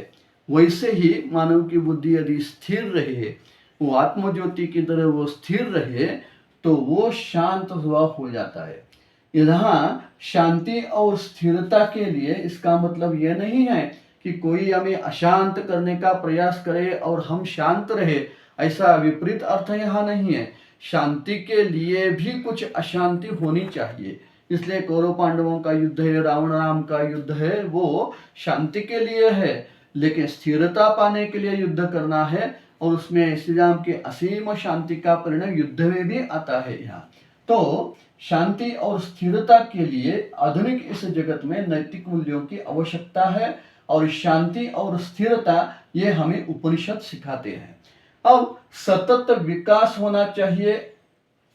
Speaker 1: वैसे ही मानव की बुद्धि यदि स्थिर रहे, वो आत्म ज्योति की तरह वो स्थिर रहे, तो वो शांत स्वभाव हो जाता है। यहाँ शांति और स्थिरता के लिए इसका मतलब यह नहीं है कि कोई हमें अशांत करने का प्रयास करे और हम शांत रहे, ऐसा विपरीत अर्थ यहाँ नहीं है। शांति के लिए भी कुछ अशांति होनी चाहिए। इसलिए कौरव पांडवों का युद्ध है, रावण राम का युद्ध है, वो शांति के लिए है, लेकिन स्थिरता पाने के लिए युद्ध करना है और उसमें श्री राम की असीम शांति का परिणाम युद्ध में भी आता है। यहाँ तो शांति और स्थिरता के लिए आधुनिक इस जगत में नैतिक मूल्यों की आवश्यकता है और शांति और स्थिरता ये हमें उपनिषद सिखाते हैं। अब सतत विकास होना चाहिए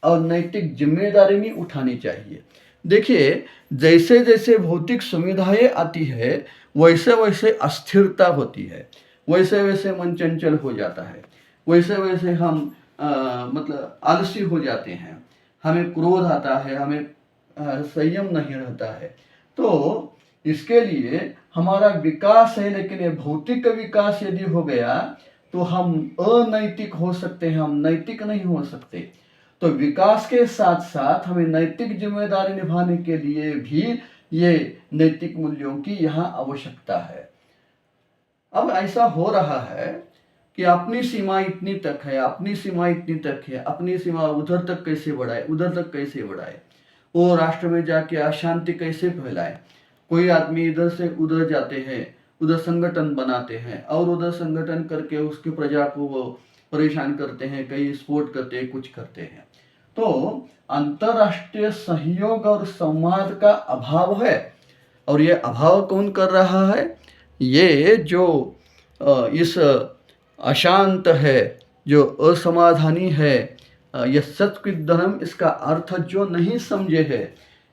Speaker 1: और नैतिक जिम्मेदारी भी उठानी चाहिए। देखिए जैसे जैसे भौतिक सुविधाएं आती है वैसे वैसे अस्थिरता होती है, वैसे वैसे मन चंचल हो जाता है, वैसे वैसे हम मतलब आलसी हो जाते हैं, हमें क्रोध आता है, हमें संयम नहीं रहता है। तो इसके लिए हमारा विकास है, लेकिन ये भौतिक विकास यदि हो गया तो हम अनैतिक हो सकते हैं, हम नैतिक नहीं हो सकते। तो विकास के साथ साथ हमें नैतिक जिम्मेदारी निभाने के लिए भी ये नैतिक मूल्यों की यहाँ आवश्यकता है। अब ऐसा हो रहा है कि अपनी सीमा इतनी तक है, अपनी सीमा इतनी तक है, अपनी सीमा उधर तक कैसे बढ़ाए, उधर तक कैसे बढ़ाए, वो राष्ट्र में जाके अशांति कैसे फैलाए। कोई आदमी इधर से उधर जाते हैं, उधर संगठन बनाते हैं और उधर संगठन करके उसकी प्रजा को वो परेशान करते हैं, कई स्फोट करते हैं, कुछ करते हैं। तो अंतरराष्ट्रीय सहयोग और संवाद का अभाव है। और ये अभाव कौन कर रहा है? ये जो इस अशांत है, जो असमाधानी है, यह सत्कृतधनम इसका अर्थ जो नहीं समझे है,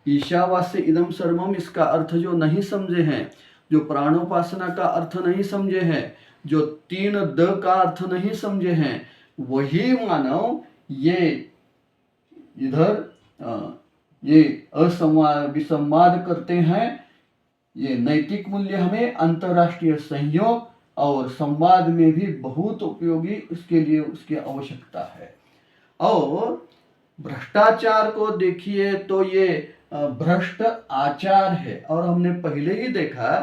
Speaker 1: ईशावास्य इदम सर्वम इसका अर्थ जो नहीं समझे हैं, जो प्राणोपासना का अर्थ नहीं समझे हैं, जो 3 द का अर्थ नहीं समझे हैं, वही मानव ये इधर ये असंवाद विसंवाद करते हैं। ये नैतिक मूल्य हमें अंतर्राष्ट्रीय सहयोग और संवाद में भी बहुत उपयोगी, इसके लिए उसकी आवश्यकता है। और भ्रष्टाचार को देखिए तो ये भ्रष्ट आचार है। और हमने पहले ही देखा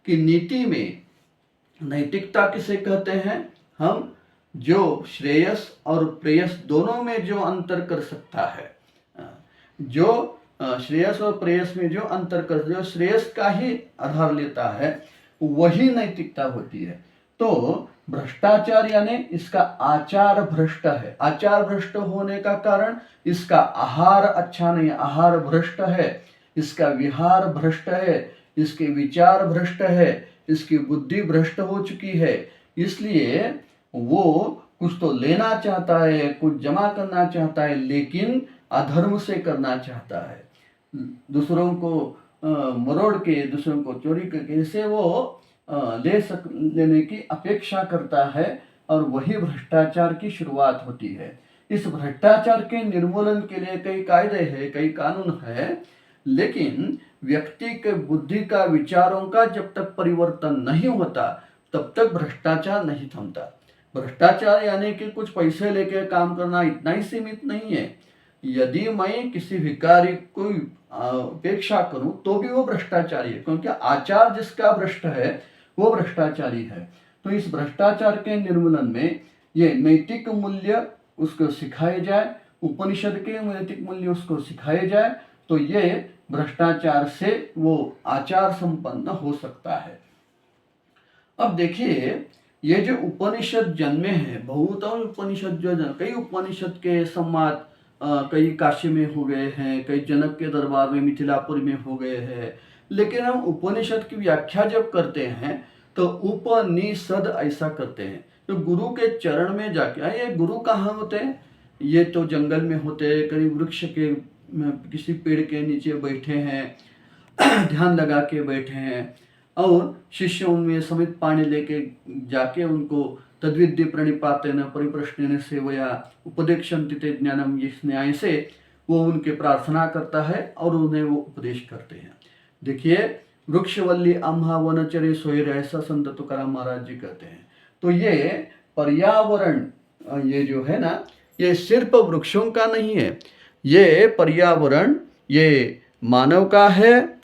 Speaker 1: कि नीति में नैतिकता किसे कहते हैं? हम जो श्रेयस और प्रेयस दोनों में जो अंतर कर सकता है, जो श्रेयस और प्रेयस में जो अंतर कर, जो श्रेयस का ही आधार लेता है, वही नैतिकता होती है। तो भ्रष्टाचार यानी इसका आचार भ्रष्ट है। आचार भ्रष्ट होने का कारण इसका आहार अच्छा नहीं, आहार भ्रष्ट है, इसका विहार भ्रष्ट है, इसके विचार भ्रष्ट है, इसकी बुद्धि भ्रष्ट हो चुकी है। इसलिए वो कुछ तो लेना चाहता है, कुछ जमा करना चाहता है, लेकिन अधर्म से करना चाहता है, दूसरों को मरोड़ के, दूसरों को चोरी करके से वो लेने की अपेक्षा करता है। और वही भ्रष्टाचार की शुरुआत होती है। इस भ्रष्टाचार के निर्मूलन के लिए कई कायदे हैं, कई कानून है, लेकिन व्यक्ति के बुद्धि का, विचारों का जब तक परिवर्तन नहीं होता तब तक भ्रष्टाचार नहीं थमता। भ्रष्टाचार यानी कि कुछ पैसे लेके काम करना इतना ही सीमित नहीं है। यदि मैं किसी भिखारी को अपेक्षा करूं तो भी वो भ्रष्टाचारी है, क्योंकि आचार जिसका भ्रष्ट है वो भ्रष्टाचारी है। तो इस भ्रष्टाचार के निर्मूलन में ये नैतिक मूल्य उसको सिखाए जाए, उपनिषद के नैतिक मूल्य उसको सिखाए जाए, तो ये भ्रष्टाचार से वो आचार संपन्न हो सकता है। अब देखिए, ये जो उपनिषद जन्मे हैं, बहुतों उपनिषद जो कई उपनिषद के संवाद कई काशी में हो गए हैं, कई जनक के दरबार में मिथिलापुर में हो गए हैं। लेकिन हम उपनिषद की व्याख्या जब करते हैं तो उपनिषद ऐसा करते हैं, तो गुरु के चरण में जाके, ये गुरु कहाँ होते हैं? ये तो जंगल में होते हैं, कहीं वृक्ष के किसी पेड़ के नीचे बैठे हैं, ध्यान लगा के बैठे हैं, और शिष्य उनमें समित पानी लेके जाके उनको तद्विद्य प्रणिपातेन परिप्रश्नेन सेवया उपदेक्षन्ति ते ज्ञानम, इस न्याय से वो उनके प्रार्थना करता है और उन्हें वो उपदेश करते हैं। देखिए, वृक्षवल्ली आम्हा वनचरे सोयर, ऐसा संत तुकाराम महाराज जी कहते हैं। तो ये पर्यावरण, ये जो है ना, ये सिर्फ वृक्षों का नहीं है, ये पर्यावरण ये मानव का है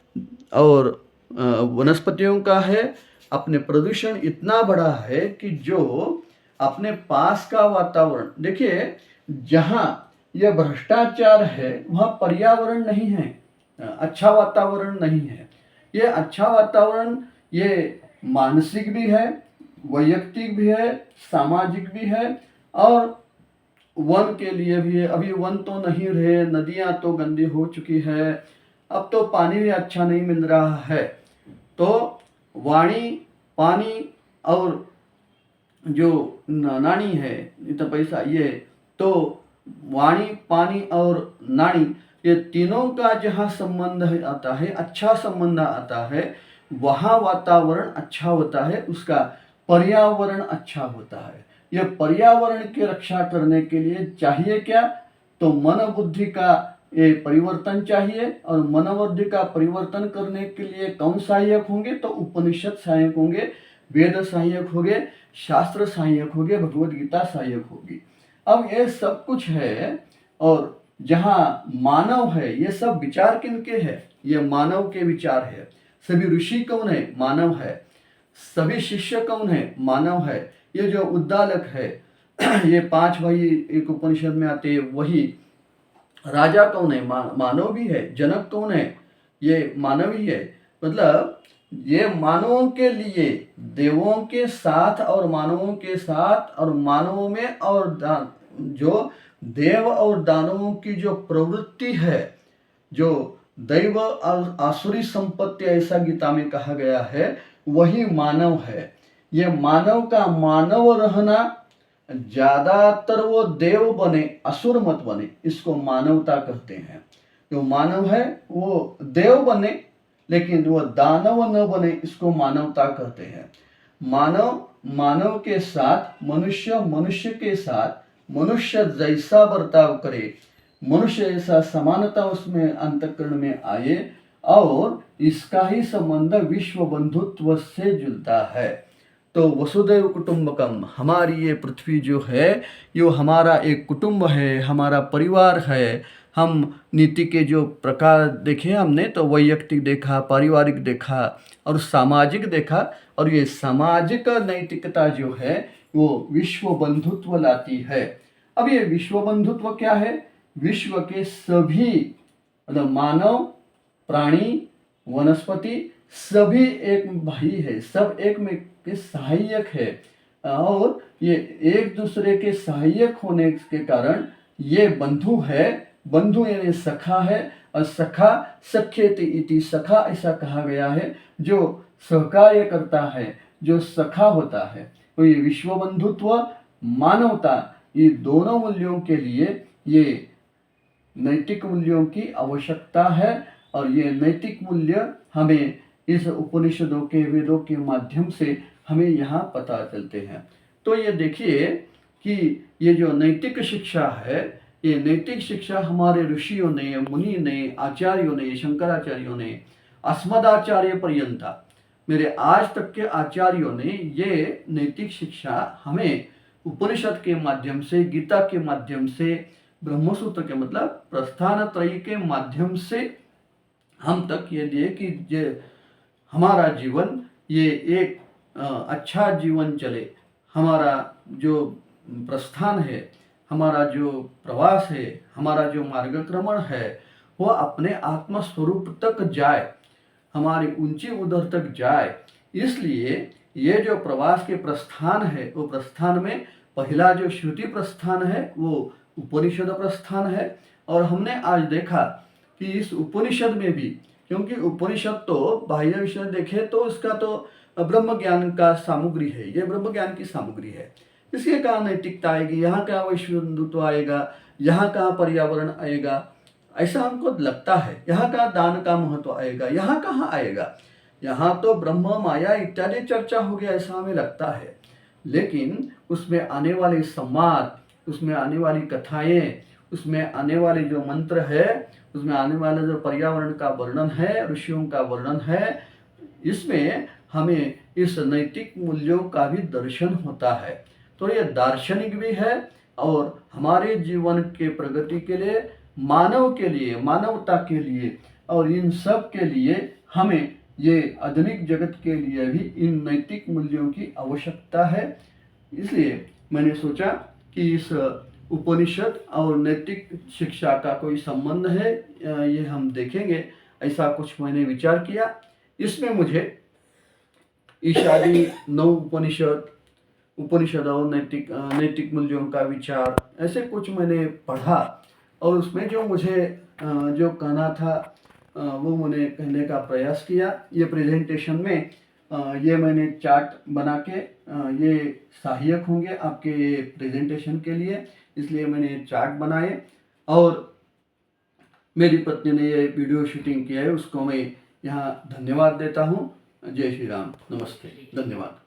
Speaker 1: और वनस्पतियों का है। अपने प्रदूषण इतना बड़ा है कि जो अपने पास का वातावरण, देखिए जहाँ यह भ्रष्टाचार है वहाँ पर्यावरण नहीं है, अच्छा वातावरण नहीं है। ये अच्छा वातावरण ये मानसिक भी है, वैयक्तिक भी है, सामाजिक भी है और वन के लिए भी है। अभी वन तो नहीं रहे, नदियाँ तो गंदी हो चुकी है, अब तो पानी भी अच्छा नहीं मिल रहा है। तो वाणी, पानी और जो नानी है, इतना पैसा, ये तो वाणी, पानी और नानी, ये तीनों का जहाँ संबंध आता है, अच्छा संबंध आता है, वहाँ वातावरण अच्छा होता है, उसका पर्यावरण अच्छा होता है। यह पर्यावरण की रक्षा करने के लिए चाहिए क्या? तो मन बुद्धि का ये परिवर्तन चाहिए। और मनोवृद्धि का परिवर्तन करने के लिए कौन सहायक होंगे? तो उपनिषद सहायक होंगे, वेद सहायक होंगे। शास्त्र सहायक हो गए, भगवद गीता सहायक होगी। अब ये सब कुछ है, और जहाँ मानव है, ये सब विचार किनके हैं? ये मानव के विचार है। सभी ऋषि कौन है? मानव है। सभी शिष्य कौन है? मानव है। ये जो उद्दालक है ये 5 भाई एक उपनिषद में आते हैं, वही राजा कौन है? मानव भी है। जनक कौन है? ये मानव ही है। मतलब ये मानवों के लिए, देवों के साथ और मानवों के साथ, और मानवों में और जो देव और दानवों की जो प्रवृत्ति है, जो दैव और आसुरी संपत्ति ऐसा गीता में कहा गया है, वही मानव है। ये मानव का मानव रहना, ज्यादातर वो देव बने, असुर मत बने, इसको मानवता कहते हैं। जो मानव है वो देव बने, लेकिन वो दानव न बने, इसको मानवता कहते हैं। मानव मानव के साथ, मनुष्य मनुष्य के साथ मनुष्य जैसा बर्ताव करे, मनुष्य ऐसा समानता उसमें अंतःकरण में आए, और इसका ही संबंध विश्व बंधुत्व से जुड़ता है। तो वसुदैव कुटुंबकम, हमारी ये पृथ्वी जो है, ये हमारा एक कुटुंब है, हमारा परिवार है। हम नीति के जो प्रकार देखे हमने, तो वैयक्तिक देखा, पारिवारिक देखा और सामाजिक देखा, और ये सामाजिक नैतिकता जो है वो विश्व बंधुत्व लाती है। अब ये विश्व बंधुत्व क्या है? विश्व के सभी, मतलब मानव, प्राणी, वनस्पति, सभी एक भाई है, सब एक में के सहायक है, और ये एक दूसरे के सहायक होने के कारण ये बंधु है। बंधु यानी सखा है, और सखा सख्येति इति, सखा ऐसा कहा गया है जो सहकार्य करता है, जो सखा होता है। तो ये विश्व बंधुत्व, मानवता, ये दोनों मूल्यों के लिए ये नैतिक मूल्यों की आवश्यकता है, और ये नैतिक मूल्य हमें इस उपनिषदों के, वेदों के माध्यम से हमें यहाँ पता चलते हैं। तो ये देखिए कि ये जो नैतिक शिक्षा है, ये नैतिक शिक्षा हमारे ऋषियों ने, मुनि ने, आचार्यों ने, शंकराचार्यों ने, अस्मदाचार्य पर्यंता, मेरे आज तक के आचार्यों ने ये नैतिक शिक्षा हमें उपनिषद के माध्यम से, गीता के माध्यम से, ब्रह्मसूत्र के मतलब प्रस्थान त्रयी के माध्यम से हम तक ये दिए कि ये हमारा जीवन ये एक अच्छा जीवन चले। हमारा जो प्रस्थान है, हमारा जो प्रवास है, हमारा जो मार्गक्रमण है, वो अपने आत्मस्वरूप तक जाए, हमारी ऊंची उधर तक जाए। इसलिए ये जो प्रवास के प्रस्थान है, वो प्रस्थान में पहला जो श्रुति प्रस्थान है वो उपनिषद प्रस्थान है। और हमने आज देखा कि इस उपनिषद में भी, क्योंकि उपनिषद तो बाह्य विषय देखे तो इसका तो ब्रह्म ज्ञान का सामग्री है, ये ब्रह्म ज्ञान की सामग्री है। इसके कहाँ नैतिकता आएगी, यहाँ कहाँ विश्व बंधुत्व आएगा, यहाँ कहाँ पर्यावरण आएगा, ऐसा हमको लगता है। यहाँ का दान का महत्व आएगा, यहाँ कहाँ आएगा? यहाँ तो ब्रह्म माया इत्यादि चर्चा हो गया, ऐसा हमें लगता है। लेकिन उसमें आने वाले संवाद, उसमें आने वाली कथाएं, उसमें आने वाले जो मंत्र है, उसमें आने वाला जो पर्यावरण का वर्णन है, ऋषियों का वर्णन है, इसमें हमें इस नैतिक मूल्यों का भी दर्शन होता है। तो ये दार्शनिक भी है, और हमारे जीवन के प्रगति के लिए, मानव के लिए, मानवता के लिए, और इन सब के लिए हमें ये आधुनिक जगत के लिए भी इन नैतिक मूल्यों की आवश्यकता है। इसलिए मैंने सोचा कि इस उपनिषद और नैतिक शिक्षा का कोई संबंध है, ये हम देखेंगे। ऐसा कुछ मैंने विचार किया। इसमें मुझे ईशादी 9 उपनिषद और नैतिक मूल्यों का विचार, ऐसे कुछ मैंने पढ़ा, और उसमें जो मुझे जो कहना था वो मैंने कहने का प्रयास किया। ये प्रेजेंटेशन में ये मैंने चार्ट बना के, ये सहायक होंगे आपके प्रेजेंटेशन के लिए, इसलिए मैंने चार्ट बनाए। और मेरी पत्नी ने ये वीडियो शूटिंग किया है, उसको मैं यहाँ धन्यवाद देता हूँ। जय श्री राम, नमस्ते, धन्यवाद।